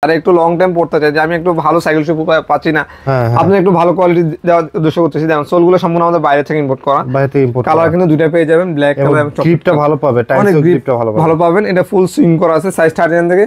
আর একটু long time পড়তে চাই যে আমি একটু ভালো সাইকেল শু পাচ্ছি না, আপনি একটু ভালো কোয়ালিটি দেওয়ার উদ্দেশ্য করতেছি। দেখুন সোলগুলো সম্পূর্ণ আমাদের বাইরে থেকে ইম্পোর্ট করা, কালার কিন্তু দুইটা পেয়ে যাবেন, ব্ল্যাক কালার এবং গ্রিপটা ভালো পাবে, অনেক গ্রিপটা ভালো পাবেন। এটা ফুল সুইং করা আছে, সাইজ 39 থেকে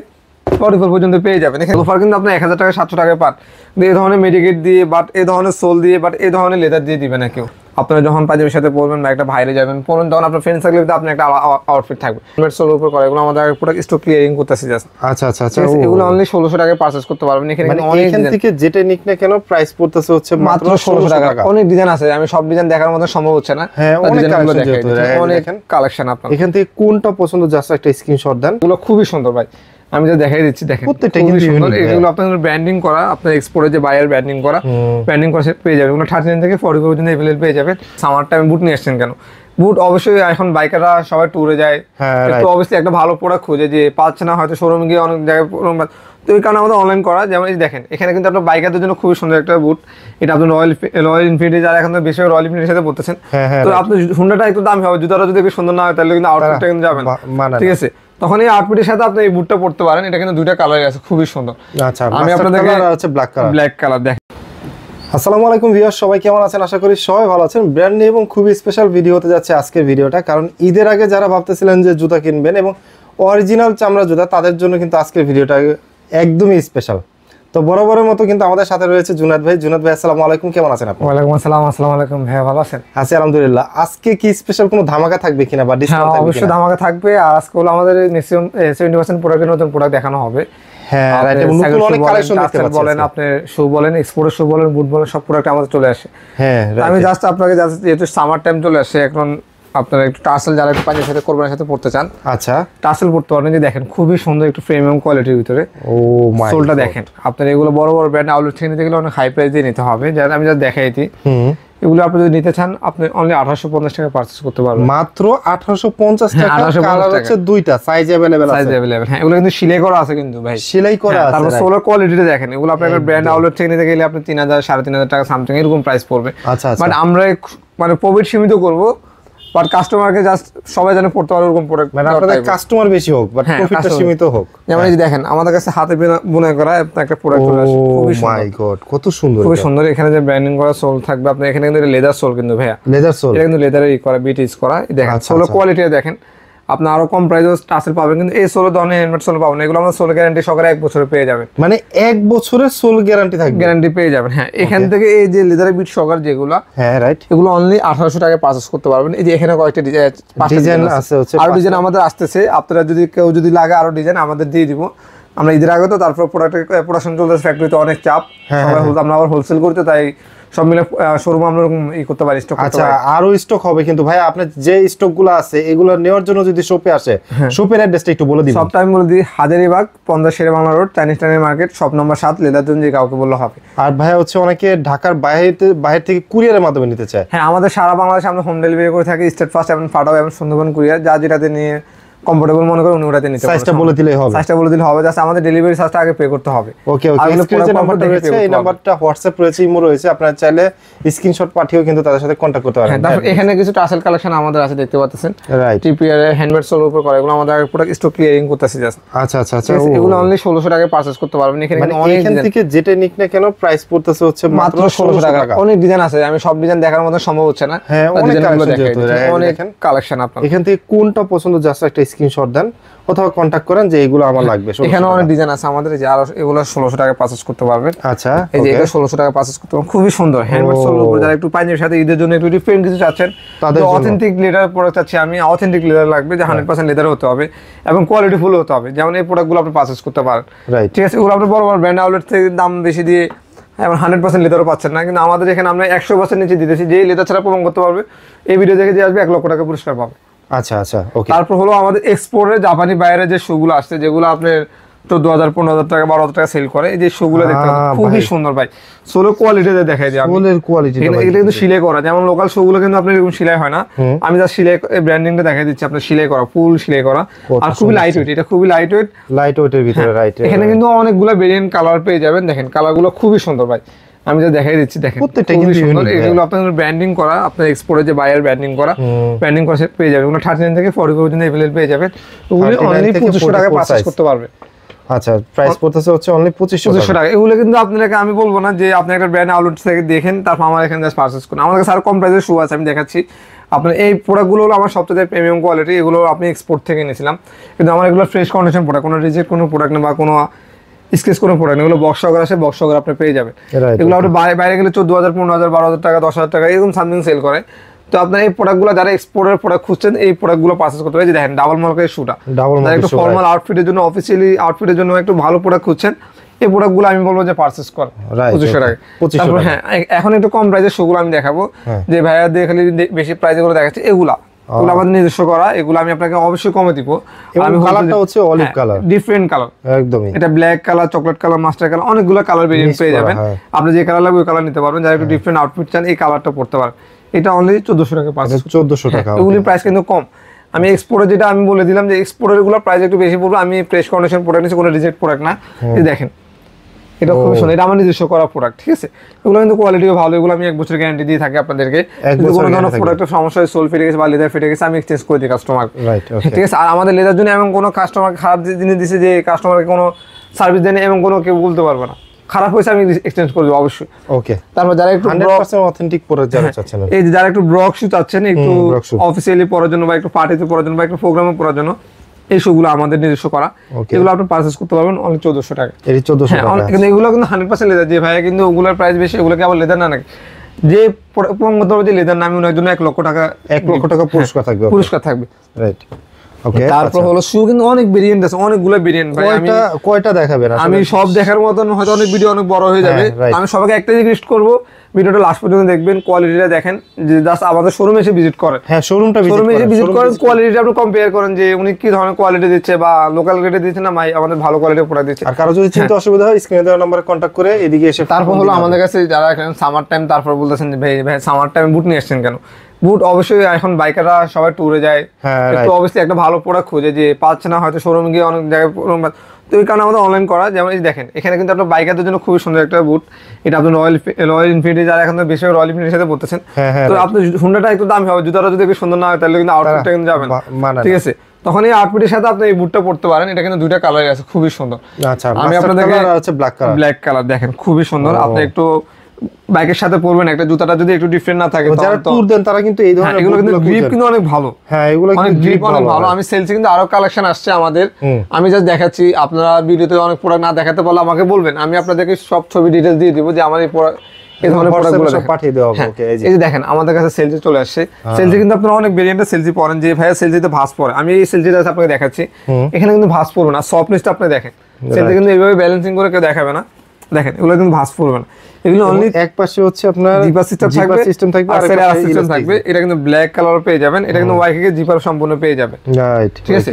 44 পর্যন্ত পেয়ে যাবেন। এখানে লোফার কিন্তু আপনি 1000 টাকা 700 টাকায় পান, কিন্তু এই ধরনের মেডিকেট দিয়ে বাট এই ধরনের সোল দিয়ে বাট এই ধরনের লেদার দিয়ে দিবে না কেউ। আপনারা যখন পাঞ্জাবির সাথে পরবেন বা একটা বাইরে যাবেন পরবেন, তখন আপনার ফ্রেন্ড সার্কেলে আপনি একটা আউটফিট থাকবে। হেলমেট সোলের উপর করা, এগুলো আমাদের পুরো স্টক ক্লিয়ারিং করতেছি জাস্ট। আচ্ছা আচ্ছা আচ্ছা, এগুলো অনলি 1600 টাকায় পারচেজ করতে পারবেন। এখানে এখান থেকে যেটা নিক না কেন প্রাইস পড়তেছে হচ্ছে মাত্র 1600 টাকা। অনেক ডিজাইন আছে, আমি সব ডিজাইন দেখার মতো সম্ভব হচ্ছে না। হ্যাঁ, অনেক কালেকশন আপনার এখান থেকে কোনটা পছন্দ জাস্ট একটা স্ক্রিনশট দেন। এগুলো খুবই সুন্দর ভাই, আমি যা দেখাই দিচ্ছি দেখেন প্রত্যেকটা খুবই কিন্তু সুন্দর। এগুলো আপনাদের ব্র্যান্ডিং করা, আপনার এক্সপোর্টে যে বায়ার ব্র্যান্ডিং করা পেয়ে যাবেন। এগুলো 39 থেকে 40 পর্যন্ত अवेलेबल পেয়ে যাবেন। সামার টাইম বুট নিয়ে আসছেন কেন? বুট অবশ্যই এখন বাইকাররা সবাই ট্যুরে যায়, তো অবশ্যই একটা ভালো প্রোডাক্ট খুঁজে যে পাচ্ছে না, হয়তো শোরুমে গিয়ে অনেক জায়গায়, তো এই কারণে আমাদের অনলাইন করা। যেমন এই দেখেন এখানে কিন্তু আপনার বাইকারদের জন্য খুবই সুন্দর একটা বুট। এটা আপনি রয়্যাল এনফিল্ড যারা এখন বেশি রয়্যাল এনফিল্ডের সাথে পড়তেছেন, তো আপনি হুন্ডাটা একটু দামি হবে, জুতাটা যদি একটু সুন্দর না হয় তাহলে কিন্তু আউটফিটটা কিন্তু যাবে না, ঠিক আছে? তখন এই আউটফিটের সাথে আপনি এই বুটটা পড়তে পারেন। এটা কিন্তু দুইটা কালারই আছে, খুবই সুন্দর। আচ্ছা, আমি আপনাদেরকে হচ্ছে ব্ল্যাক কালার দেখেন। আসসালামু আলাইকুম ভিউয়ার্স, সবাই কেমন আছেন? আশা করি সবাই ভালো আছেন। ব্র্যান্ড নিউ এবং খুবই স্পেশাল ভিডিও হতে যাচ্ছে আজকের ভিডিওটা, কারণ ঈদের আগে যারা ভাবতেছিলেন যে জুতা কিনবেন এবং অরিজিনাল চামড়া জুতা, তাদের জন্য কিন্তু আজকের ভিডিওটা একদমই স্পেশাল। তো বরাবরের মতো কিন্তু আমাদের সাথে রয়েছে জুনাদ ভাই। জুনাদ ভাই আসসালামু আলাইকুম, কেমন আছেন আপনি? ওয়ালাইকুম আসসালাম। আসসালামু আলাইকুম ভাই, ভালো আছেন? আছি আলহামদুলিল্লাহ। আজকে কি স্পেশাল কোনো ধামাকা থাকবে কিনা বা ডিসকাউন্ট থাকবে? অবশ্যই ধামাকা থাকবে। আর আজকে হলো আমাদের ম্যাক্সিমাম 70% প্রোডাক্টের নতুন প্রোডাক্ট দেখানো হবে। হ্যাঁ, রাইট। নতুন অনেক কালেকশন দেখতে পাচ্ছেন। বলেন আপনি শু বলেন, এক্সপোর্টের শু বলেন, বুট বলেন, সব প্রোডাক্ট আমাদের চলে আসে। হ্যাঁ, আমি জাস্ট আপনাকে যেহেতু সামার টাইম চলে আসে, এখন আপনারা একটু টাসেল যারা একটু পাঞ্জাবির সাথে কোরবানির সাথে পড়তে চান, আচ্ছা টাসেল পড়তে পারেন। যে দেখেন খুবই সুন্দর একটু প্রিমিয়াম কোয়ালিটির ভিতরে সোলটা দেখেন। আপনার এগুলো বড় বড় ব্র্যান্ড আউটলেট থেকে নিতে গেলে অনেক হাই প্রাইস দিয়ে নিতে হবে, যারা আমি যা দেখাইছি। এগুলো আপনি যদি নিতে চান আপনি অনলি 1850 টাকা পারচেজ করতে পারবেন। মাত্র 1850 টাকা। কালার হচ্ছে দুইটা, সাইজ अवेलेबल আছে। হ্যাঁ, এগুলো কিন্তু সেলাই করা আছে কিন্তু ভাই, সেলাই করা আছে। তারপর সোলার কোয়ালিটিটা দেখেন। এগুলো আপনি একটা ব্র্যান্ড আউটলেট থেকে নিতে গেলে আপনি 3000 3500 টাকা সামথিং এরকম প্রাইস পড়বে। আচ্ছা, বাট আমরা মানে প্রফিট সীমিত করব, বাট কাস্টমারকে জাস্ট সবাই জানে পড়তে পারে ওরকম প্রোডাক্ট। মানে আপনাদের কাস্টমার বেশি হোক বাট প্রফিটটা সীমিত হোক। যেমন এই দেখেন আমাদের কাছে হাতে বোনা করা একটা প্রোডাক্ট চলে আসে, খুবই সুন্দর। মাই গড, কত সুন্দর, খুবই সুন্দর। এখানে যে ব্র্যান্ডিং করা সোল থাকবে আপনার, এখানে কিন্তু লেদার সোল কিন্তু ভাইয়া, লেদার সোল। এটা কিন্তু লেদারের করা, বিটিস করা। দেখেন সোল কোয়ালিটি দেখেন, আপনি আরো কম প্রাইসে টাসেল পাবেন, কিন্তু এই সোল ধরনের হেলমেট সোল পাবেন। এগুলো আমরা সোল গ্যারান্টি সহকারে 1 বছরে পেয়ে যাবেন। মানে 1 বছরের সোল গ্যারান্টি থাকবে, গ্যারান্টি পেয়ে যাবেন। হ্যাঁ, এখান থেকে এই যে লেদারের বিট সহকার যেগুলো, হ্যাঁ রাইট, এগুলো অনলি 1800 টাকায় পারচেজ করতে পারবেন। এই যে এখানে কয়েকটা ডিজাইন আছে, আর ডিজাইন আমাদের আসতেছে। আপনারা যদি কেউ যদি লাগে আরো ডিজাইন আমাদের দিয়ে দিব। আমরা ঈদের আগে তো তারপর প্রোডাকশন চলতেছে, ফ্যাক্টরিতে অনেক চাপ, আমরা আবার হোলসেল করতে, তাই সব মিলে শোরুম আমরা এরকম করতে পারি, স্টক করতে পারি। আচ্ছা, আরো স্টক হবে কিন্তু ভাই, আপনার যে স্টকগুলো আছে এগুলো নেওয়ার জন্য যদি শপে আসে, শপের অ্যাড্রেসটা একটু বলে দিন। সবটা আমি বলে দিই, হাজারীবাগ 50 শেরে বাংলা রোড, চাইনিজ টাউনের মার্কেট, শপ নম্বর 7, লেদারজন। যে কাউকে বললে হবে। আর ভাই হচ্ছে অনেকে ঢাকার বাইরে থেকে কুরিয়ারের মাধ্যমে নিতে চায়। হ্যাঁ, আমাদের সারা বাংলাদেশে আমরা হোম ডেলিভারি করে থাকি, স্টেট ফার্স্ট এবং ফাটাও এবং সুন্দরবন কুরিয়ার। যা যেটাতে নিয়ে কমফোর্টেবল মনে করেন উনি ওটাতে নিতে পারেন। সাইজটা বলে দিলেই হবে। সাইজটা বলে দিলে হবে, জাস্ট আমাদের ডেলিভারি চার্জটা আগে পে করতে হবে। ওকে ওকে, স্ক্রিনে যে নাম্বারটা রয়েছে এই নাম্বারটা হোয়াটসঅ্যাপ রয়েছে, ইমো রয়েছে, আপনারা চাইলে স্ক্রিনশট পাঠিয়েও কিন্তু তাদের সাথে কন্টাক্ট করতে পারেন। তারপর এখানে কিছু টাসেল কালেকশন আমাদের আছে, দেখতে পাচ্ছেন। রাইট, টিপিআর হ্যান্ডমেড সোল উপর করা, এগুলো আমাদের পুরো স্টক ক্লিয়ারিং করতেছি জাস্ট। আচ্ছা আচ্ছা আচ্ছা, এগুলো অনলি 1600 টাকায় পারচেজ করতে পারবেন। এখানে এখান থেকে যেটা নিক না কেন প্রাইস পড়তেছে হচ্ছে মাত্র 1600 টাকা। অনেক ডিজাইন আছে, আমি সব ডিজাইন দেখার মতো সম্ভব হচ্ছে না। হ্যাঁ, অনেক কালেকশন আপনার। এখান থেকে কোনটা পছন্দ জাস্ট একটা স্ক্রিনশট দেন অথবা কন্টাক্ট করেন যে এগুলো আমার লাগবে। এখানে অনেক ডিজাইন আছে আমাদের, যে আর এগুলো 1600 টাকা পারচেজ করতে পারবেন। আচ্ছা, এই যে এটা 1600 টাকা পারচেজ করতে পারবেন, খুবই সুন্দর হ্যান্ডমেড সোলের উপর। যারা একটু পাঞ্জাবির সাথে ঈদের জন্য একটু ডিফারেন্ট কিছু চাচ্ছেন, তাদের অথেন্টিক লেদার প্রোডাক্ট চাচ্ছি আমি, অথেন্টিক লেদার লাগবে, যে 100% লেদার হতে হবে এবং কোয়ালিটি ফুল হতে হবে। যেমন এই প্রোডাক্টগুলো আপনি পারচেজ করতে পারেন, ঠিক আছে? এগুলো আপনি বড় বড় ব্র্যান্ড আউটলেট থেকে দাম বেশি দিয়ে এখন 100% লেদারও পাচ্ছেন না, কিন্তু আমাদের এখানে আমরা 100% নিচে দিতেছি। যেই লেদার ছাড়া প্রমাণ করতে পারবে, এই ভিডিও দেখে যে আসবে 1 লক্ষ টাকা পুরস্কার পাবে। আচ্ছা আচ্ছা, ওকে। তারপর হলো আমাদের এক্সপোর্টের জাপানি বাইরে যে শুগুলো আসছে, যেগুলো আপনার 14,000 15,000 টাকা 12,000 টাকা সেল করে, এই যে শুগুলো দেখতে পাচ্ছেন খুবই সুন্দর ভাই। সোলের কোয়ালিটিতে দেখাই দিই আমি, সোলের কোয়ালিটি এটা কিন্তু সেলাই করা। যেমন লোকাল শুগুলো কিন্তু আপনার এরকম সেলাই হয় না, আমি যা সেলাই ব্র্যান্ডিংটা দেখাই দিচ্ছি আপনার, সেলাই করা, ফুল সেলাই করা, আর খুবই লাইট ওয়েট। এটা খুবই লাইট ওয়েটের ভিতরে, রাইট। এখানে কিন্তু অনেকগুলো ভেরিয়েন্ট কালার পেয়ে যাবেন। দেখেন কালারগুলো খুবই সুন্দর ভাই, আমি যা দেখাই দিচ্ছি দেখেন প্রত্যেকটা কিন্তু সুন্দর। এগুলো আপনাদের ব্র্যান্ডিং করা, আপনার এক্সপোর্টে যে বায়ার ব্র্যান্ডিং করা পেয়ে যাবেন। এগুলো 39 থেকে 40 পর্যন্ত अवेलेबल পেয়ে যাবেন। ওগুলো অনলি 2500 টাকা পারচেজ করতে পারবে। আচ্ছা, প্রাইস পড়তেছে হচ্ছে অনলি 2500 টাকা। এগুলো কিন্তু আপনাকে আমি বলবো না যে আপনি একটা ব্র্যান্ড আউটলেট থেকে দেখেন তারপর আমার এখানে জাস্ট পারচেজ করুন। আমার কাছে আর কম প্রাইসের শু আছে, আমি দেখাচ্ছি আপনার। এই প্রোডাক্টগুলো হলো আমার সবচেয়ে প্রিমিয়াম কোয়ালিটি, এগুলো আপনি এক্সপোর্ট থেকে নিয়েছিলাম, কিন্তু আমার এগুলো ফ্রেশ কন্ডিশন প্রোডাক্ট, কোনো রিজেক্ট কোনো প্রোডাক্ট না বা কোনো স্কেচ কোনো প্রোডাক্ট না। এগুলো বক্স সহকারে আসে, বক্স সহকারে আপনি পেয়ে যাবেন। এগুলো আপনি বাইরে গেলে 14,000 15,000 12,000 টাকা 10,000 টাকা এরকম সামথিং সেল করে। তো আপনার এই প্রোডাক্টগুলো যারা এক্সপোর্টের প্রোডাক্ট খুঁজছেন এই প্রোডাক্টগুলো পারচেজ করতে পারেন। যে দেখেন ডাবল মার্কের শুটা, একটু ফর্মাল আউটফিটের জন্য, অফিসিয়ালি আউটফিটের জন্য একটু ভালো প্রোডাক্ট খুঁজছেন, এই প্রোডাক্টগুলো আমি বলবো যে পারচেজ কর 2500 টাকা। তারপর হ্যাঁ, এখন একটু কম প্রাইসের শুগুলো আমি দেখাবো, যে ভাইয়া দিয়ে খালি বেশি প্রাইসে গুলো দেখাচ্ছে। এগুলো আমাদের নিজস্ব করা, এগুলো আমি আপনাকে অবশ্যই কমে দিব। আমি কালারটা হচ্ছে অলিভ কালার, ডিফারেন্ট কালার একদমই। এটা black colour, chocolate colour, master colour, অনেকগুলো কালার ভেরিয়েন্ট পেয়ে যাবেন। আপনি যে কালার লাগবে ওই কালার নিতে পারবেন। যারা একটু ডিফারেন্ট আউটফিট চান এই কালারটা পড়তে পারেন। এটা অনলি 1400 টাকা পাচ্ছেন। 1400 টাকা। এগুলির প্রাইস কিন্তু কম। আমি এক্সপোর্টে যেটা আমি বলে দিলাম যে এক্সপোর্টের গুলো প্রাইস একটু বেশি পড়বে। আমি ফ্রেশ কন্ডিশন প্রোডাক্ট নিচ্ছি, কোনো রিজেক্ট প্রোডাক্ট না। এই দেখেন এটা খুব সুন্দর, এটা আমার নিজস্ব করা প্রোডাক্ট, ঠিক আছে। এগুলো কিন্তু কোয়ালিটিও ভালো, এগুলো আমি 1 বছর গ্যারান্টি দিয়ে থাকি আপনাদেরকে। কোনো ধরনের প্রোডাক্টের সমস্যা হয়, সোল ফেটে গেছে বা লেদার ফেটে গেছে, আমি এক্সচেঞ্জ করে দিই কাস্টমার, ঠিক আছে। আর আমাদের লেদার জন্য এমন কোনো কাস্টমার খারাপ জিনিস দিছে যে কাস্টমারকে কোনো সার্ভিস দেয়নি এমন কোনো কেউ বলতে পারবে না। খারাপ হয়েছে আমি এক্সচেঞ্জ করে দেব অবশ্যই। ওকে। তারপর যারা একটু 100% অথেন্টিক প্রোডাক্ট যারা চাচ্ছেন, এই যে যারা একটু ব্রক শু চাচ্ছেন, একটু অফিসিয়ালি পরার জন্য বা একটু পার্টিতে পরার জন্য বা একটু প্রোগ্রামে পরার জন্য, এই শুগুলো আমাদের নিজস্ব করা। এগুলো আপনি পারচেজ করতে পারবেন অনলি 1400 টাকা। এই 1400 টাকা। কিন্তু এগুলো কিন্তু 100% লেদার। যে ভাইয়া কিন্তু ওগুলোর প্রাইস বেশি, ওগুলোকে আবার লেদার না নাকি, যে প্রমাণ যে লেদার নামে ওনার জন্য 1 লক্ষ টাকা পুরস্কার থাকবে, রাইট। ওকে। তারপর হলো শু কিন্তু অনেক ভেরিয়েন্ট আছে, অনেকগুলো ভেরিয়েন্ট ভাই। আমি কয়টা দেখাবেন? আমি সব দেখার মতন হয়তো অনেক ভিডিও অনেক বড় হয়ে যাবে। আমি সবাইকে একটাই রিকোয়েস্ট করব, ভিডিওটা লাস্ট পর্যন্ত দেখবেন, কোয়ালিটিটা দেখেন। যে জাস্ট আমাদের শোরুমে এসে ভিজিট করেন, হ্যাঁ শোরুমে এসে ভিজিট করেন, কোয়ালিটিটা আপনি কম্পেয়ার করেন যে উনি কি ধরনের কোয়ালিটি দিচ্ছে বা লোকাল রেটে দিচ্ছে না আমাদের ভালো কোয়ালিটির প্রোডাক্ট দিচ্ছে। আর কারো যদি চিন্তা অসুবিধা হয় স্ক্রিনে দেওয়া নম্বরে কন্টাক্ট করে এদিকে এসে। তারপর হলো আমাদের কাছে যারা এখন সামার টাইম, তারপর বলতেছেন যে ভাই সামার টাইমে বুট নিয়ে আসছেন কেন? বুট অবশ্যই এখন বাইকাররা সবাই ট্যুরে যায়, তো অবশ্যই একটা ভালো প্রোডাক্ট খুঁজে, যে পাচ্ছে না হয়তো শোরুমে গিয়ে অনেক জায়গায়। তো এই কারণে আমাদের অনলাইন করা। যেমন এই দেখেন এখানে কিন্তু আপনার বাইকারদের জন্য খুবই সুন্দর একটা বুট। এটা আপনি রয়্যাল ইনফিনিটি যারা এখন বেশি রয়্যাল ইনফিনিটির সাথে পড়তেছেন, তো আপনি হুন্ডাটা একটু দামি হবে, জুতাটা যদি একটু সুন্দর না হয় তাহলে কিন্তু আউটফিটটা কিন্তু যাবে না, ঠিক আছে। তখন এই আউটফিটের সাথে আপনি এই বুটটা পড়তে পারেন। এটা কিন্তু দুইটা কালার আছে, খুবই সুন্দর। আচ্ছা, আমি আপনাদেরকে ব্ল্যাক কালার দেখেন, খুবই সুন্দর। আপনি একটু বাইকের সাথে পরবেন, একটা জুতাটা যদি একটু ডিফারেন্ট না থাকে, যারা ট্যুর দেন তারা কিন্তু এই ধরনের এগুলো কিন্তু গ্রিপ কিন্তু অনেক ভালো। হ্যাঁ, এগুলো অনেক গ্রিপ অনেক ভালো। আমি সেলসে কিন্তু আরো কালেকশন আসছে আমাদের, আমি জাস্ট দেখাচ্ছি। আপনারা ভিডিওতে অনেক প্রোডাক্ট না দেখাতে পারলে আমাকে বলবেন, আমি আপনাদেরকে সব ছবি ডিটেইলস দিয়ে দিব যে আমার এই ধরনের প্রোডাক্টগুলো পাঠিয়ে দেওয়া হবে। ওকে, এই যে দেখেন আমাদের কাছে সেলসে চলে আসছে। সেলসে কিন্তু আপনারা অনেক ভেরিয়েন্টের সেলসি পরেন, যে ভাইয়া সেলসিতে ভাঁজ পরে। আমি এই সেলসিটা আপনাকে দেখাচ্ছি, এখানে কিন্তু ভাঁজ পড়বে না, সফটনেসটা আপনি দেখেন। সেলসে কিন্তু এইভাবে ব্যালেন্সিং করে কেউ দেখাবে না, দেখেন এগুলো কিন্তু ভাঁজ পড়বে না। এগুলো অনলি এক পাশে হচ্ছে আপনার জিপার সিস্টেম থাকবে আর সাইডে সিস্টেম থাকবে। এটা কিন্তু ব্ল্যাক কালার পেয়ে যাবেন, এটা কিন্তু ওয়াইকে জিপার সম্পূর্ণ পেয়ে যাবেন, রাইট, ঠিক আছে।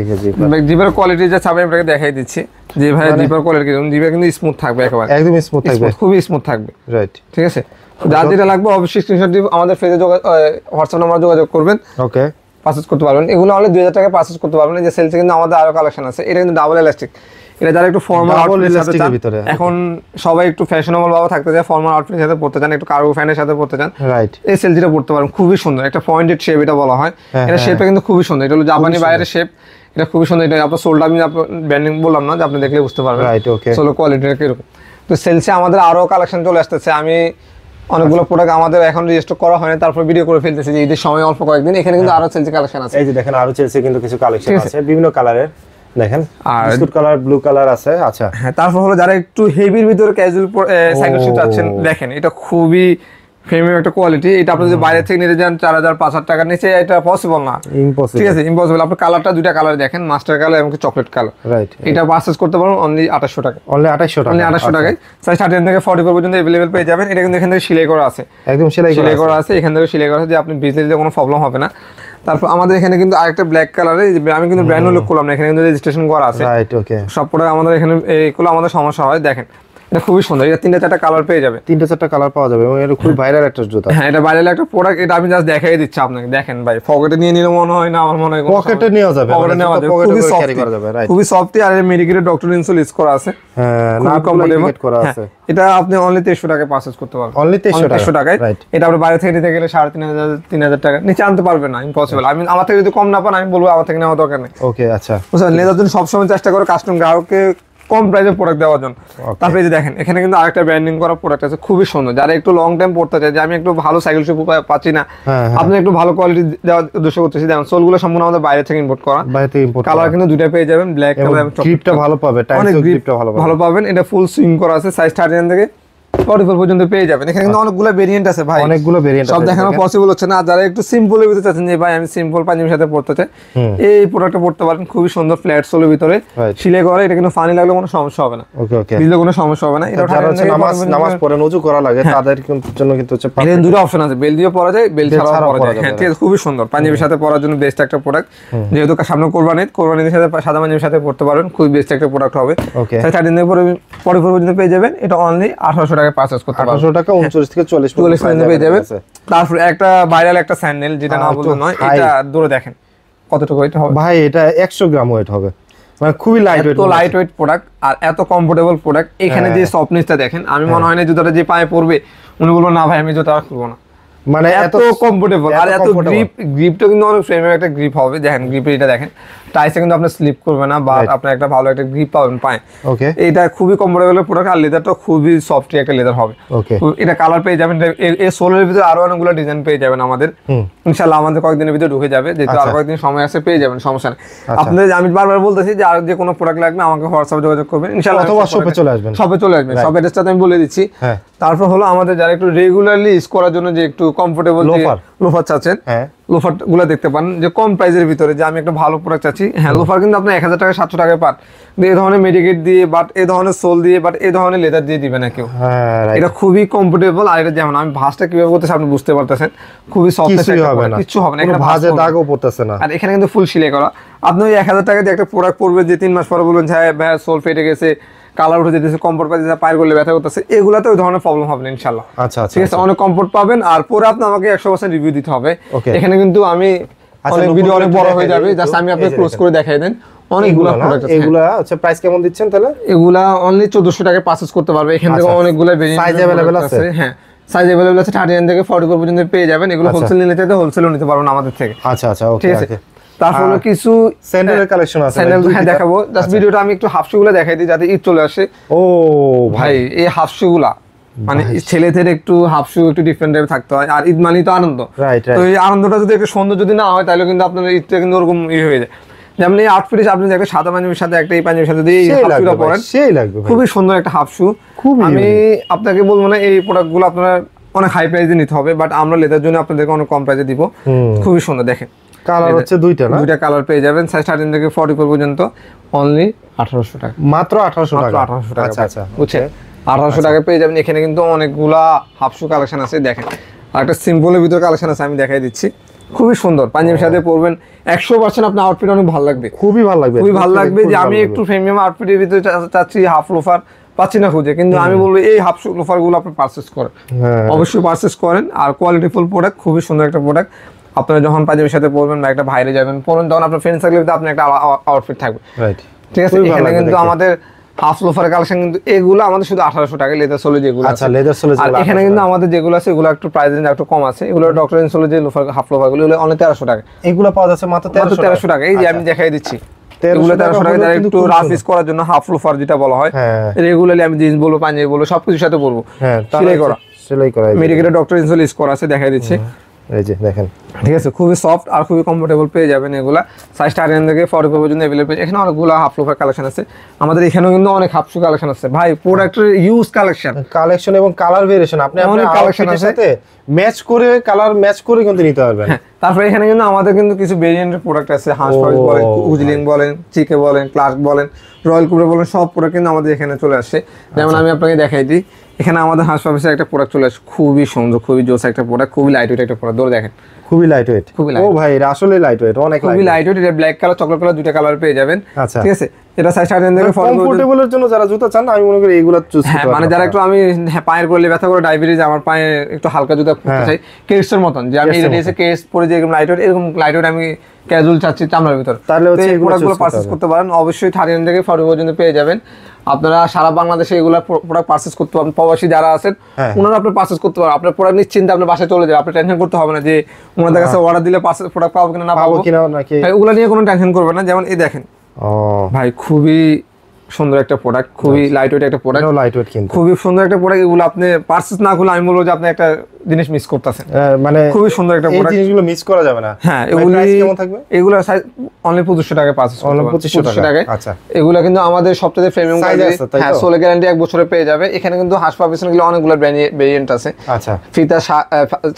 জিপার কোয়ালিটি যা চাবে আপনাকে দেখাই দিচ্ছি, যে ভাই জিপার কোয়ালিটি জিপার কিন্তু স্মুথ থাকবে, একেবারে একদম স্মুথ থাকবে, খুবই স্মুথ থাকবে, রাইট, ঠিক আছে। যার যেটা লাগবে অবশ্যই স্ক্রিনশট দিয়ে আমাদের ফেসে হোয়াটসঅ্যাপ নাম্বারে যোগাযোগ করবেন, ওকে, পারচেজ করতে পারবেন। এগুলো হলে 2000 টাকা পারচেজ করতে পারবেন। এই যে সেলসে কিন্তু আমাদের আরো কালেকশন আছে। এটা কিন্তু ডাবল ইলাস্টিক, এটা যারা একটু ফর্মাল আউটফিটের সাথে চান, এখন সবাই একটু ফ্যাশনেবল ভাবে থাকতে চায়, ফর্মাল আউটফিটের সাথে পড়তে চান, একটু কার্গো প্যান্টের সাথে পড়তে চান, রাইট, এই সেলসিটা পড়তে পারেন, খুবই সুন্দর। একটা পয়েন্টেড শেপ এটা বলা হয়, এটা শেপটা কিন্তু খুবই সুন্দর। এটা হলো জাপানি বাইরের শেপ, এটা খুবই সুন্দর। এটা আপনার সোলটা আমি ব্র্যান্ডিং বললাম না, যে আপনি দেখলে বুঝতে পারবেন, রাইট, ওকে, সোলো কোয়ালিটিটা কিরকম। তো সেলসে আমাদের আরো কালেকশন চলে আসতেছে। আমি অনেকগুলো প্রোডাক্ট আমাদের এখন রেজিস্টার করা হয়নি, তারপর ভিডিও করে ফেলতেছি যে ঈদের সময় অল্প কয়েকদিন। এখানে কিন্তু আরো সেলসি কালেকশন আছে, এই যে দেখেন আরো সেলসি কিন্তু কিছু কালেকশন আছে বিভিন্ন কালারের, দেখেন বিস্কুট কালার, ব্লু কালার আছে। আচ্ছা, হ্যাঁ, তারপর হলো যারা একটু হেভির ভিতরে ক্যাজুয়াল সাইকেল শু চাচ্ছেন, দেখেন এটা খুবই প্রিমিয়াম একটা কোয়ালিটি। এটা আপনি যদি বাইরে থেকে নিতে যান 4000 5000 টাকার নিচে এটা পসিবল না, ইম্পসিবল, ঠিক আছে, ইম্পসিবল। আপনার কালারটা দুইটা কালার দেখেন, মাস্টার কালার এবং চকলেট কালার, রাইট। এটা পারচেজ করতে পারবেন অনলি 2800 টাকা, অনলি 2800 টাকা, অনলি 2800 টাকায় সাইজ 30 থেকে 44 পর্যন্ত अवेलेबल পেয়ে যাবেন। এটা কিন্তু এখান থেকে সেলাই করা আছে, একদম সেলাই করা আছে, এখান থেকে সেলাই করা আছে, যে আপনি বিজনেসে কোনো প্রবলেম হবে না। তারপর আমাদের এখানে কিন্তু আরেকটা ব্ল্যাক কালারে, আমি কিন্তু ব্র্যান্ড উল্লেখ করলাম না, এখানে কিন্তু রেজিস্ট্রেশন করা আছে, রাইট, ওকে। সব প্রোডাক্ট আমাদের এখানে এইগুলো আমাদের সমস্যা হয়। দেখেন এটা খুবই সুন্দর, এটা 3-4টা কালার পেয়ে যাবে, 3-4টা কালার পাওয়া যাবে এবং এটা খুব ভাইরাল একটা জুতা। হ্যাঁ, এটা ভাইরাল একটা প্রোডাক্ট। এটা আমি জাস্ট দেখাই দিচ্ছি আপনাকে, দেখেন ভাই, পকেটে নিয়ে নিলে মনে হয় না, আমার মনে হয় পকেটে নেওয়া যাবে, পকেটে নেওয়া যাবে, খুবই সফট করা যাবে, রাইট, খুবই সফট। আর মেডিকেটেড ডক্টর ইনসোল ইউজ করা আছে, হ্যাঁ, না কমফোর্টেবল করা আছে। এটা আপনি অনলি 2300 টাকায় পারচেজ করতে পারবেন, অনলি 2300 টাকায়, রাইট। এটা আপনি বাইরে থেকে নিতে গেলে 3500 3000 টাকা নিচে আনতে পারবেন না, ইম্পসিবল। আমি আমার থেকে যদি কম না পান আমি বলবো আমার থেকে নেওয়া দরকার নেই, ওকে, আচ্ছা। বুঝছেন, লেদার জন্য সবসময় চেষ্টা করে কাস্টমার গ্রাহককে কম প্রাইসে প্রোডাক্ট দেওয়ার জন্য। তারপরে যে দেখেন এখানে কিন্তু আরেকটা ব্র্যান্ডিং করা প্রোডাক্ট আছে, খুবই সুন্দর। যারা একটু লং টাইম পড়তে চায় যে আমি একটু ভালো সাইকেল শু পাচ্ছি না, আপনি একটু ভালো কোয়ালিটি দেওয়ার উদ্দেশ্য করতেছি, দেখেন সোলগুলো সম্পূর্ণ আমাদের বাইরে থেকে ইম্পোর্ট করা। কালার কিন্তু দুটো পেয়ে যাবেন, ব্ল্যাক কালার এবং গ্রিপটা ভালো পাবে, অনেক গ্রিপটা ভালো পাবেন। এটা ফুল সুইং করা আছে, সাইজ 39 থেকে 44 পর্যন্ত পেয়ে যাবেন। এখানে কিন্তু অনেকগুলো ভেরিয়েন্ট আছে ভাই, অনেকগুলো ভেরিয়েন্ট সব দেখানো পসিবল হচ্ছে না। আর যারা একটু সিম্পল এর ভিতরে চাচ্ছেন যে ভাই আমি সিম্পল পাঞ্জাবির সাথে পড়তে চাই, এই প্রোডাক্টটা পড়তে পারেন, খুবই সুন্দর ফ্ল্যাট সোলের ভিতরে সিলাই করা। এটা কিন্তু ফানি লাগলে কোনো সমস্যা হবে না, ওকে ওকে, দিলে কোনো সমস্যা হবে না। এটা নামাজ পড়ে নজু করা লাগে তাদের জন্য কিন্তু হচ্ছে এখানে দুটো অপশন আছে, বেল দিয়ে পরা যায়, বেল ছাড়াও পরা যায়। হ্যাঁ ঠিক আছে, খুবই সুন্দর পাঞ্জাবির সাথে পরার জন্য বেস্ট একটা প্রোডাক্ট। যেহেতু সামনে কোরবানির সাথে সাদা পাঞ্জাবির সাথে পড়তে পারবেন, খুবই বেস্ট একটা প্রোডাক্ট হবে। ওকে, 13 থেকে 44 পর্যন্ত পেয়ে যাবেন। এটা অনলি 1800 টাকায় পারচেজ করতে পারবেন। 1800 টাকা 39 থেকে 40 পর্যন্ত পেয়ে যাবেন। তারপর একটা ভাইরাল একটা স্যান্ডেল, যেটা না বলতে নয়, এটা দূরে দেখেন কতটুকু ওয়েট হবে ভাই, এটা 100 গ্রাম ওয়েট হবে, মানে খুবই লাইট ওয়েট, তো লাইট ওয়েট প্রোডাক্ট আর এত কমফোর্টেবল প্রোডাক্ট। এখানে যে সফটনেসটা দেখেন, আমি মনে হয় না জুতাটা যে পায়ে পড়বে উনি বলবো না ভাই আমি জুতা খুলবো না, মানে এত কমফোর্টেবল। আর এত গ্রিপটা কিন্তু অনেক ফ্রেমের একটা গ্রিপ হবে, দেখেন গ্রিপের এটা দেখেন, টাইসে কিন্তু আপনি স্লিপ করবে না, বা আপনি একটা ভালো একটা গ্রিপ পাবেন পায়ে। ওকে, এটা খুবই কমফোর্টেবল প্রোডাক্ট, আর লেদারটা খুবই সফট একটা লেদার হবে। ওকে, এটা কালার পেয়ে যাবেন, এই সোলের ভিতরে আরো অনেকগুলো ডিজাইন পেয়ে যাবেন আমাদের, ইনশাআল্লাহ আমাদের কয়েকদিনের ভিতরে ঢুকে যাবে, যেহেতু আর কয়েকদিন সময় আছে, পেয়ে যাবেন, সমস্যা নেই। আপনাদের আমি বারবার বলতেছি যে আর যে কোনো প্রোডাক্ট লাগবে আমাকে হোয়াটসঅ্যাপে যোগাযোগ করবেন, ইনশাআল্লাহ অথবা শপে চলে আসবেন, সব অ্যাড্রেসটা আমি বলে দিচ্ছি। তারপর হলো আমাদের যারা একটু রেগুলারলি ইউজ করার জন্য যে একটু কমফোর্টেবল লোফার চাচ্ছেন, লোফার গুলো দেখতে পান যে কম প্রাইসের ভিতরে, যে আমি একটা ভালো প্রোডাক্ট চাচ্ছি। হ্যাঁ, লোফার কিন্তু আপনি 1000 টাকা 700 টাকায় পান, এই ধরনের মেডিকেট দিয়ে, বাট এই ধরনের সোল দিয়ে, বাট এই ধরনের লেদার দিয়ে দিবে না কেউ। এটা খুবই কমফোর্টেবল। আর এটা যেমন আমি ভাঁজটা কিভাবে করতেছি আপনি বুঝতে পারতেছেন, খুবই সফট, কিছু হবে না, একটা ভাঁজে দাগও পড়তেছে না। আর এখানে কিন্তু ফুল সিলাই করা। আপনি ওই 1000 টাকা দিয়ে একটা প্রোডাক্ট পড়বে, যে 3 মাস পরে বলবেন যে ভাই সোল ফেটে গেছে, কালার উঠে যেতেছে, কমফোর্ট পাচ্ছে, পায়ের করলে ব্যথা করতেছে, এগুলাতে ওই ধরনের প্রবলেম হবে না ইনশাআল্লাহ। আচ্ছা, ঠিক আছে, অনেক কমফোর্ট পাবেন। আর পরে আপনি আমাকে 100% রিভিউ দিতে হবে। এখানে কিন্তু আমি অনেক ভিডিও অনেক বড় হয়ে যাবে, জাস্ট আমি আপনাকে ক্লোজ করে দেখাই দেন। অনেকগুলো প্রোডাক্ট আছে, এগুলা আচ্ছা প্রাইস কেমন দিচ্ছেন তাহলে? এগুলা অনলি 1400 টাকায় পারচেজ করতে পারবে। এখান থেকে অনেকগুলো সাইজ अवेलेबल আছে। হ্যাঁ, সাইজ अवेलेबल আছে, 39 থেকে 44 পর্যন্ত পেয়ে যাবেন। এগুলো হোলসেল নিতে চাইলে হোলসেলও নিতে পারবেন আমাদের থেকে। আচ্ছা আচ্ছা, ওকে, ঠিক আছে। তারপর কিছু স্যান্ডেলের কালেকশন আছে, স্যান্ডেল হ্যাঁ দেখাবো। জাস্ট ভিডিওটা আমি একটু হাফ শুগুলো দেখাই দিই যাতে ঈদ চলে আসে। ও ভাই, এই হাফ শুগুলা মানে ছেলেদের একটু হাফ শু একটু ডিফারেন্ট টাইপে থাকতে হয়, আর ঈদ মানেই তো আনন্দ। তো এই আনন্দটা যদি একটু সুন্দর যদি না হয়, তাহলে কিন্তু আপনার ঈদটা কিন্তু ওরকম হয়ে যায়। যেমন এই আউটফিট আপনি একটা সাদা পাঞ্জাবির সাথে একটা এই পাঞ্জাবির সাথে দিয়ে হাফ শুটা পরেন, সেই লাগবে, খুবই সুন্দর একটা হাফ শু। আমি আপনাকে বলবো না এই প্রোডাক্টগুলো আপনারা অনেক হাই প্রাইসে নিতে হবে, বাট আমরা লেদার জন্য আপনাদেরকে অনেক কম প্রাইসে দিব। খুবই সুন্দর, দেখেন কালার হচ্ছে দুইটা কালার পেয়ে যাবেন, সাইজ 13 থেকে 44 পর্যন্ত, অনলি 1800 টাকা, মাত্র 1800 টাকা। আচ্ছা আচ্ছা, বুঝছেন, 1800 টাকা পেয়ে যাবেন। এখানে কিন্তু অনেকগুলা হাফ শু কালেকশন আছে, দেখেন। আর একটা সিম্পলের ভিতরে কালেকশন আছে, আমি দেখাই দিচ্ছি, খুবই সুন্দর। পাঞ্জাবির সাথে পরবেন 100% আপনার আউটফিট অনেক ভালো লাগবে, খুবই ভালো লাগবে, খুবই ভালো লাগবে। যে আমি একটু প্রিমিয়াম আউটফিটের ভিতরে চাচ্ছি, হাফ লোফার পাচ্ছি না খুঁজে, কিন্তু আমি বলবো এই হাফ লোফার গুলো আপনি পারচেজ করেন, অবশ্যই পারচেজ করেন। আর কোয়ালিটিফুল প্রোডাক্ট, খুবই সুন্দর একটা প্রোডাক্ট। আপনারা যখন পাঞ্জাবির সাথে পরবেন বা একটা বাইরে যাবেন পরবেন, তখন আপনার ফ্রেন্ড সার্কেলের ভিতরে আপনার একটা আউটফিট থাকবে, ঠিক আছে। এখানে কিন্তু আমাদের হাফ লোফারের কালেকশন কিন্তু এগুলো আমাদের শুধু 1800 টাকা, লেদার সোলে যেগুলো আছে। আচ্ছা, লেদার সোলে যেগুলো, আর এখানে কিন্তু আমাদের যেগুলো আছে এগুলো একটু প্রাইস রেঞ্জ একটু কম আছে। এগুলো ডক্টর সোলে যে লোফার হাফ লোফার গুলো অনলি 1300 টাকা, এগুলো পাওয়া যাচ্ছে মাত্র 1300 টাকা। এই যে আমি দেখাই দিচ্ছি, এগুলো 1300 টাকা। যারা একটু রাফ ইউজ করার জন্য হাফ লোফার যেটা বলা হয়, রেগুলারলি আমি জিন্স বলবো, পাঞ্জাবি বলবো, সবকিছুর সাথে পরবো, সেলাই করা মেডিকেটের ডক্টর সোলে ইউজ করা আছে, দেখাই দিচ্ছি। এই যে দেখেন, ঠিক আছে, খুবই সফট আর খুবই কমফোর্টেবল পেয়ে যাবেন। এগুলা সাইজ 13 থেকে 44 পর্যন্ত अवेलेबल। এখানে অনেকগুলো হাফ লোফার কালেকশন আছে আমাদের, এখানেও কিন্তু অনেক হাফ শু কালেকশন আছে ভাই। প্রোডাক্টের ইউজ কালেকশন এবং কালার ভেরিয়েশন আপনি অনেক কালেকশনের সাথে ম্যাচ করে, কালার ম্যাচ করে কিন্তু নিতে পারবেন। তারপরে এখানে কিন্তু আমাদের কিন্তু কিছু ভেরিয়েন্টের প্রোডাক্ট আছে, হাঁস ফাইস বলেন, উজলিং বলেন, চিকে বলেন, ক্লার্ক বলেন, রয়্যাল কুবরা বলেন, সব প্রোডাক্ট কিন্তু আমাদের এখানে চলে আসে। যেমন আমি আপনাকে দেখাই দিই, এখানে আমাদের হাঁস ফাইসের একটা প্রোডাক্ট চলে আসে, খুবই সুন্দর, খুবই জোস একটা প্রোডাক্ট, খুবই লাইট ওয়েট একটা প্রোডাক্ট। ধরে দেখেন, খুবই লাইট ওয়েট, ও ভাই এটা আসলে লাইট ওয়েট, অনেক খুবই লাইট ওয়েট। এটা ব্ল্যাক কালার, চকলেট কালার, দুইটা কালার পেয়ে যাবেন, ঠিক আছে। এটা সাইজ 13 থেকে 44 কমফোর্টেবলের জন্য যারা জুতা চান, আমি মনে করি এইগুলা চুজ করতে পারেন। মানে যারা একটু আমি পায়ের করলে ব্যথা করে, ডায়াবেটিস, আমার পায়ে একটু হালকা জুতা পরতে চাই, কেসের মতন, যে আমি এটা এসে কেস পরে যে এরকম লাইট ওয়েট, এরকম লাইট ওয়েট আমি ক্যাজুয়াল চাচ্ছি চামড়ার ভিতর, তাহলে হচ্ছে এই প্রোডাক্টগুলো পারচেজ করতে পারেন। অবশ্যই 13 থেকে 40 পর্যন্ত পেয়ে যাবেন। আপনারা সারা বাংলাদেশে এগুলা প্রোডাক্ট পারচেজ করতে পারেন। প্রবাসী যারা আছেন ওনারা আপনি পারচেজ করতে পারেন। আপনার প্রোডাক্ট নিশ্চিন্তে আপনার বাসায় চলে যাবে, আপনি টেনশন করতে হবে না যে ওনাদের কাছে অর্ডার দিলে প্রোডাক্ট পাবো কিনা না পাবো কিনা, নাকি ওগুলা নিয়ে কোনো টেনশন করবেন না। যেমন এই দেখেন ভাই, খুবই সুন্দর একটা প্রোডাক্ট, খুবই লাইট ওয়েট একটা প্রোডাক্ট, লাইট ওয়েট কিন্তু খুবই সুন্দর একটা প্রোডাক্ট। এগুলো আপনি পারচেজ না করলে আমি বলবো যে আপনি একটা জিনিস মিস করতেছেন, মানে খুবই সুন্দর একটা এই প্রোডাক্ট, জিনিসগুলো মিস করা যাবে না। হ্যাঁ ভাই, এগুলি price কেমন থাকবে? এগুলো অনলি 2500 টাকায় পারচেজ অনলি করতে 2500 টাকা। আচ্ছা, এগুলো কিন্তু আমাদের সপ্তাহে প্রিমিয়াম Size কোয়ালিটি, আছে, তাই তো? হ্যাঁ সোলে গ্যারান্টি 1 বছরে পেয়ে যাবে। এখানে কিন্তু হাঁস পা পিছনে গেলে অনেকগুলো ভেরিয়েন্ট আছে, আচ্ছা ফিতা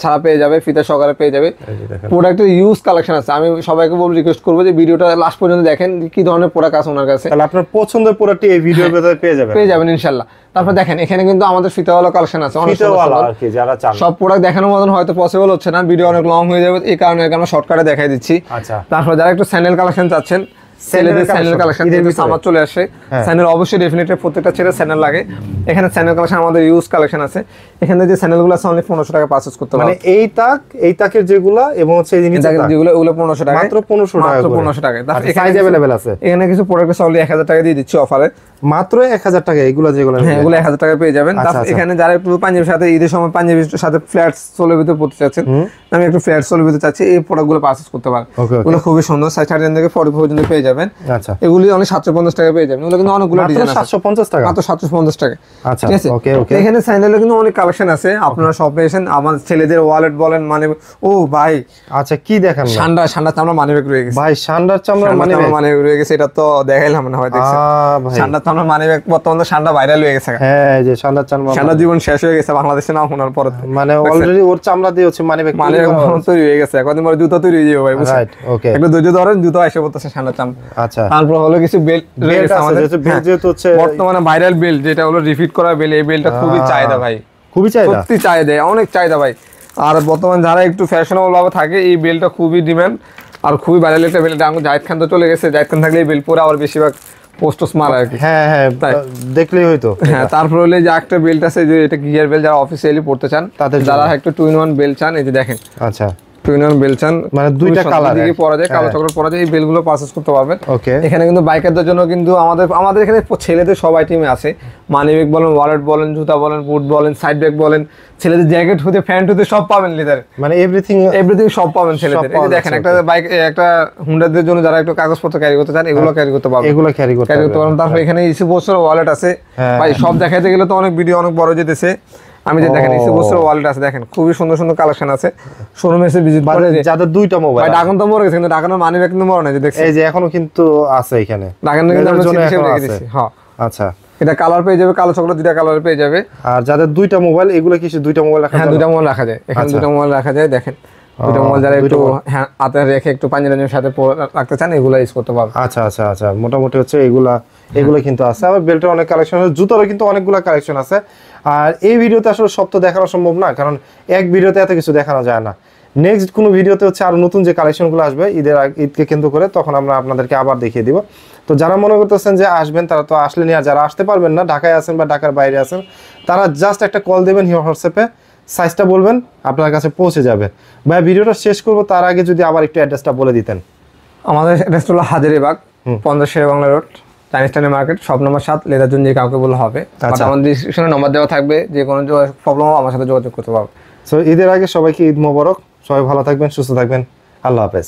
ছাড়া পেয়ে যাবে, ফিতা সহকারে পেয়ে যাবে। এই যে দেখেন প্রোডাক্টের ইউজ কালেকশন আছে। আমি সবাইকে বলবো, রিকোয়েস্ট করবো যে ভিডিওটা লাস্ট পর্যন্ত দেখেন কি ধরনের প্রোডাক্ট আছে ওনার কাছে, তাহলে আপনার পছন্দের প্রোডাক্টটি এই ভিডিওর ভেতরে পেয়ে যাবেন ইনশাআল্লাহ। তারপর দেখেন এখানে কিন্তু আমাদের ফিতাওয়ালা কালেকশন আছে, অনেক সুন্দর ফিতাওয়ালা সুন্দর। আর কি যারা চান। সব প্রোডাক্ট দেখানোর মতন হয়তো পসিবল হচ্ছে না, ভিডিও অনেক লং হয়ে যাবে, এই কারণে আমরা শর্টকাটে দেখাই দিচ্ছি। আচ্ছা, তারপর যারা একটু স্যান্ডেল কালেকশন চাচ্ছেন, ছেলেদের স্যান্ডেল কালেকশন আমার চলে আসে। স্যান্ডেল অবশ্যই ডেফিনেটলি প্রত্যেকটা ছেলে স্যান্ডেল লাগে। এখানে স্যান্ডেল কালেকশন আমাদের ইউজ কালেকশন আছে। এখানে যে স্যান্ডেলগুলো আছে অনলি 1500 টাকা পারচেজ করতে মানে পারবেন। এই তাকের যেগুলা এবং হচ্ছে এই নিচে তাক যেগুলো ওগুলো 1500 টাকা, মাত্র 1500 টাকা মাত্র করে। 1500 টাকা। তারপর আচ্ছা, সাইজ अवेलेबल আছে। এখানে কিছু প্রোডাক্ট আছে অনলি 1000 টাকা দিয়ে দিচ্ছি অফারে, মাত্র 1000 টাকা এগুলো যেগুলো হ্যাঁ এগুলো 1000 টাকা পেয়ে যাবেন। আচ্ছা, তারপর আচ্ছা। এখানে যারা একটু পাঞ্জাবির সাথে ঈদের সময় পাঞ্জাবির সাথে ফ্ল্যাট সোলের ভিতরে পড়তে চাচ্ছেন, আমি একটু ফ্ল্যাট সোলের ভিতরে চাচ্ছি, এই প্রোডাক্টগুলো পারচেজ করতে পারেন। ওকে, এগুলো খুবই সুন্দর, 30 থেকে 40 পর্যন্ত পেয়ে যাবেন। আচ্ছা, এগুলি অনেক 750 টাকা পেয়ে যাবেন। এগুলো কিন্তু অনেকগুলো মাত্র ডিজাইন আছে, 750 টাকা, মাত্র 750 টাকা। আচ্ছা, ঠিক আছে, ওকে ওকে। এখানে স্যান্ডেলের কিন্তু অনেক কালেকশন আছে, আপনারা শপে এসেন। আমার ছেলেদের ওয়ালেট বলেন, মানে ও ভাই আচ্ছা, কি দেখান না ঠান্ডা চামড়া মানি ব্যাগ রয়ে গেছে, ভাই, সান্ডার চামড়া মানে মানি ব্যাগ রয়ে গেছে, এটা তো দেখাইলাম না হয় দেখছেন। ভাই, ঠান্ডা চামড়া মানি ব্যাগ বর্তমানে ঠান্ডা ভাইরাল হয়ে গেছে, হ্যাঁ এই যে সান্ডার চামড়া ঠান্ডা জীবন শেষ হয়ে গেছে বাংলাদেশে না শোনার পরে, মানে অলরেডি ওর চামড়া দিয়ে হচ্ছে মানে মানে তৈরি হয়ে গেছে। কদিন পরে জুতো তৈরি হয়ে যাবে ভাই, বুঝছেন? রাইট, ওকে, একটু ধৈর্য ধরেন, জুতো এসে পড়তেছে ঠান্ডা চামড়া। আচ্ছা। তারপর হলো কিছু বেল্ট বেল্ট আছে, যেহেতু বেল্ট যেহেতু হচ্ছে বর্তমানে ভাইরাল বেল্ট, যেটা হলো রিফিট করা বেল্ট, এই বেল্টটা খুবই চাহিদা ভাই, খুবই চাহিদা, সত্যি চাহিদা, অনেক চাহিদা ভাই। আর বর্তমানে যারা একটু ফ্যাশনেবল ভাবে থাকে, এই বেল্টটা খুবই ডিমান্ড আর খুবই ভাইরাল একটা বেল্ট। এখন জাহিদ খান তো চলে গেছে, জাহিদ খান থাকলে এই বেল্ট পরে আবার বেশিরভাগ পোস্টস মারা আর কি। হ্যাঁ হ্যাঁ, তাই। দেখলেই হয়তো। হ্যাঁ, তারপর হলে যে একটা বেল্ট আছে, যে এটা গিয়ার বেল্ট, যারা অফিসিয়ালি পড়তে চান, তাদের যারা একটু 2-in-1 বেল্ট চান, এই যে দেখেন আচ্ছা, 2-in-1 বেল্ট চান, মানে দুইটা কালার দিকে পরা যায়, কালো চক্র পরা যায়, এই বেল্টগুলো পারচেজ করতে পারবেন। ওকে, এখানে কিন্তু বাইকারদের জন্য কিন্তু আমাদের এখানে ছেলেদের সব আইটেমে আছে, মানি ব্যাগ বলেন, ওয়ালেট বলেন, জুতা বলেন, বুট বলেন, সাইড ব্যাগ বলেন, ছেলেদের জ্যাকেট হতে প্যান্ট হতে সব পাবেন, লিদারে মানে এভরিথিং সব পাবেন ছেলেদের। এই যে দেখেন একটা বাইক, একটা হুন্ডাদের জন্য যারা একটু কাগজপত্র ক্যারি করতে চান, এগুলো ক্যারি করতে পারবেন, এগুলো ক্যারি করতে পারবেন। তারপর এখানে ইসি বছর ওয়ালেট আছে ভাই, সব দেখাইতে গেলে তো অনেক ভিডিও অনেক বড় যেতেছে। আমি যে দেখেন ইসি বছর ওয়ালেট আছে, দেখেন খুবই সুন্দর সুন্দর কালেকশন আছে। শোরুমে এসে ভিজিট করে, যাদের দুইটা মোবাইল, ভাই ডাকন তো মরে গেছে, কিন্তু ডাকানোর মানি ব্যাগ কিন্তু মরে নাই, যে দেখছেন এই যে এখনো কিন্তু আছে এখানে, ডাকানোর কিন্তু আমরা জন্য চিঠি এখনো রেখে আছে। দিচ্ছি। হ্যাঁ, আচ্ছা, এটা কালার পেয়ে যাবে, কালো চকলেট দুইটা কালার পেয়ে যাবে। আর যাদের দুইটা মোবাইল, এগুলো কিছু দুইটা মোবাইল রাখা হ্যাঁ, যাবে? দুইটা মোবাইল রাখা যায় এখানে, দুইটা মোবাইল রাখা যায়। দেখেন দুইটা মোবাইল যারা একটু হাতে রেখে একটু পাঞ্জাবির সাথে রাখতে চান, এগুলো ইউজ করতে পারবেন। আচ্ছা আচ্ছা আচ্ছা, মোটামুটি হচ্ছে এগুলো কিন্তু আছে। আবার বেল্টের অনেক কালেকশন আছে, জুতারও কিন্তু অনেকগুলো কালেকশন আছে। আর এই ভিডিওতে আসলে সব তো দেখানো সম্ভব না, কারণ এক ভিডিওতে এত কিছু দেখানো যায় না। নেক্সট কোনো ভিডিওতে হচ্ছে আরো নতুন যে কালেকশনগুলো আসবে ঈদকে কেন্দ্র করে, তখন আমরা আপনাদেরকে আবার দেখিয়ে দিব। তো যারা মনে করতেছেন যে আসবেন, তারা তো আসলেনি। আর যারা আসতে পারবেন না, ঢাকায় আছেন বা ঢাকার বাইরে আছেন, তারা জাস্ট একটা কল দেবেন হোয়াটসঅ্যাপে, সাইজটা বলবেন, আপনার কাছে পৌঁছে যাবে। ভাই ভিডিওটা শেষ করবো তার আগে যদি আবার একটু অ্যাড্রেসটা বলে দিতেন। আমাদের অ্যাড্রেস হলো Hazaribagh, 50 Sher Bangla road, Chinese town market, shop number 7, leather zone, যে কাউকে বলে হবে। আমাদের ডিসক্রিপশনে নম্বর দেওয়া থাকবে, যে কোনো প্রবলেম আমার সাথে যোগাযোগ করতে পারবে। সো ঈদের আগে সবাইকে ঈদ মোবারক, সবাই ভালো থাকবেন, সুস্থ থাকবেন, আল্লাহ হাফেজ।